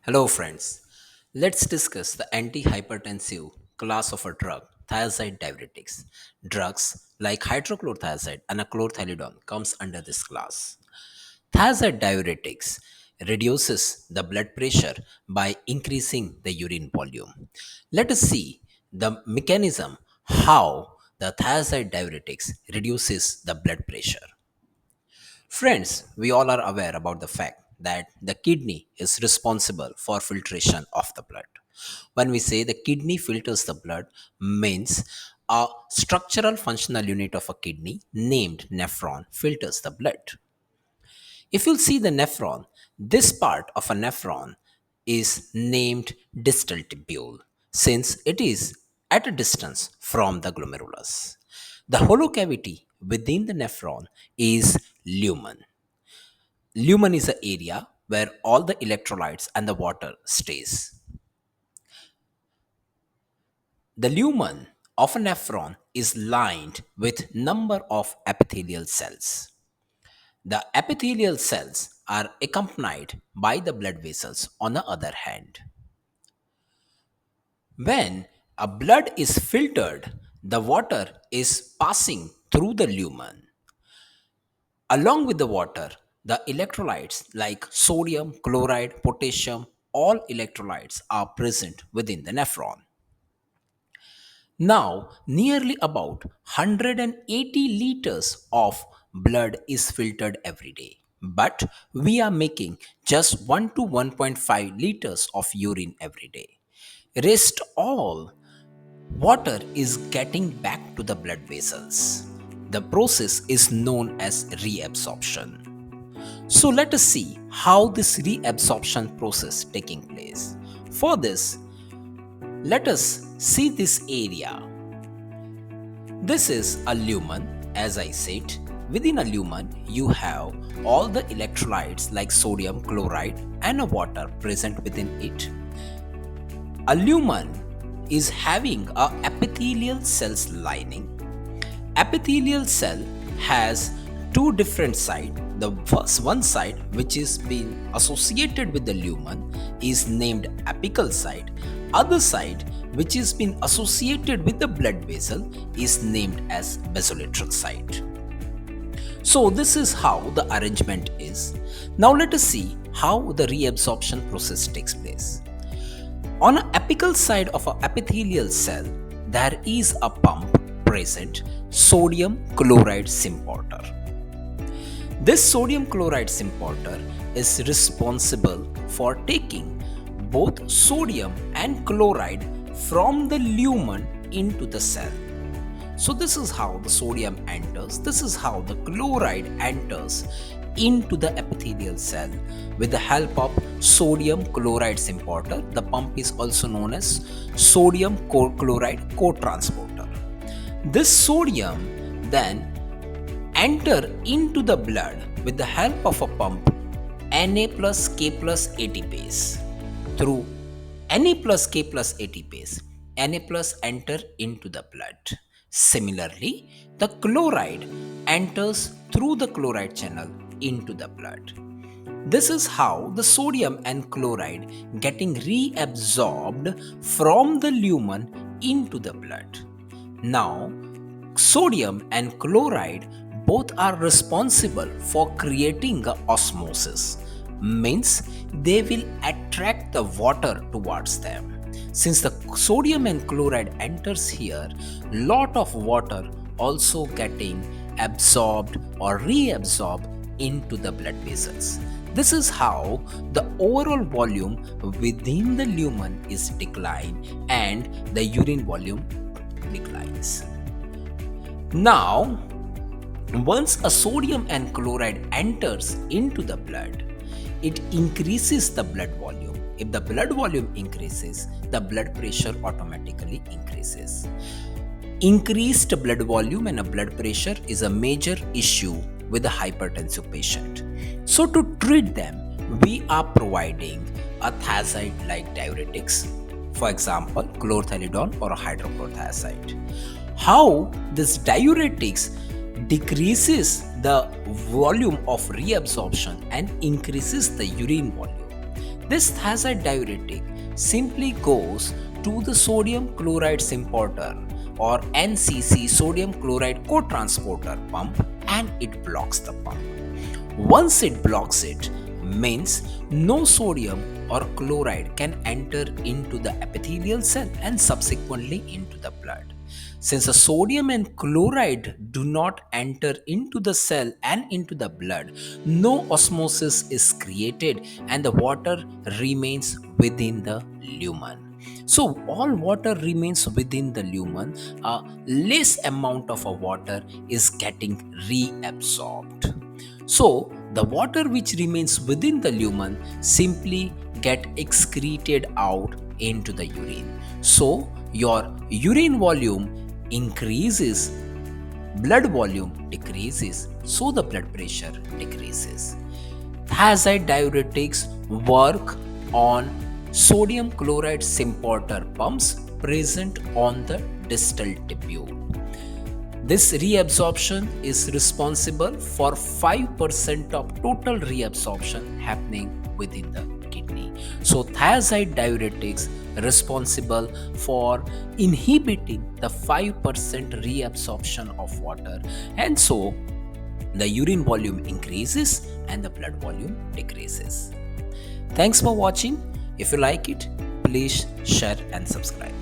Hello, friends. Let's discuss the antihypertensive class of a drug, thiazide diuretics. Drugs like hydrochlorthoazide and chlorthalidone comes under this class. Thiazide diuretics reduces the blood pressure by increasing the urine volume. Let us see the mechanism how the thiazide diuretics reduces the blood pressure. Friends, we all are aware about the fact that the kidney is responsible for filtration of the blood. When we say the kidney filters the blood, means a structural functional unit of a kidney named nephron filters the blood. If you'll see the nephron, this part of a nephron is named distal tubule since it is at a distance from the glomerulus. The hollow cavity within the nephron is lumen. Lumen is the area where all the electrolytes and the water stays. The lumen of a nephron is lined with number of epithelial cells. The epithelial cells are accompanied by the blood vessels on the other hand. When a blood is filtered, the water is passing through the lumen. Along with the water, the electrolytes like sodium, chloride, potassium, all electrolytes are present within the nephron. Now, nearly about 180 liters of blood is filtered every day. But we are making just 1 to 1.5 liters of urine every day. Rest all water is getting back to the blood vessels. The process is known as reabsorption. So let us see how this reabsorption process taking place. For this, let us see this area. This is a lumen, as I said. Within a lumen, you have all the electrolytes like sodium, chloride, and a water present within it. A lumen is having a epithelial cells lining. Epithelial cell has two different sides. The first one side, which is being associated with the lumen, is named apical side. Other side, which is been associated with the blood vessel, is named as basolateral side. So this is how the arrangement is. Now let us see how the reabsorption process takes place. On an apical side of an epithelial cell, there is a pump present, sodium chloride symporter. This sodium chloride symporter is responsible for taking both sodium and chloride from the lumen into the cell. So this is how the sodium enters, this is how the chloride enters into the epithelial cell with the help of sodium chloride symporter. The pump is also known as sodium chloride co-transporter. This sodium then enter into the blood with the help of a pump Na plus K plus ATPase. Through Na plus K plus ATPase, Na plus enter into the blood. Similarly, the chloride enters through the chloride channel into the blood. This is how the sodium and chloride getting reabsorbed from the lumen into the blood. Now, sodium and chloride both are responsible for creating a osmosis, means they will attract the water towards them. Since the sodium and chloride enters here, lot of water also getting absorbed or reabsorbed into the blood vessels. This is how the overall volume within the lumen is declined and the urine volume declines. Now, once a sodium and chloride enters into the blood, it increases the blood volume. If the blood volume increases, the blood pressure automatically increases. Increased blood volume and a blood pressure is a major issue with a hypertensive patient. So to treat them, we are providing a thiazide-like diuretics, for example, chlorthalidone or a hydrochlorthoazide. How this diuretics decreases the volume of reabsorption and increases the urine volume. This thiazide diuretic simply goes to the sodium chloride importer or NCC sodium chloride co-transporter pump and it blocks the pump. Once it blocks it, means no sodium or chloride can enter into the epithelial cell and subsequently into the blood. Since the sodium and chloride do not enter into the cell and into the blood, no osmosis is created and the water remains within the lumen. So all water remains within the lumen, a less amount of a water is getting reabsorbed. So the water which remains within the lumen simply get excreted out into the urine. So your urine volume increases, blood volume decreases, so the blood pressure decreases. Thiazide diuretics work on sodium chloride importer pumps present on the distal tubule. This reabsorption is responsible for 5% of total reabsorption happening within the kidney. So thiazide diuretics responsible for inhibiting the 5% reabsorption of water, and so the urine volume increases and the blood volume decreases. Thanks for watching. If you like it, please share and subscribe.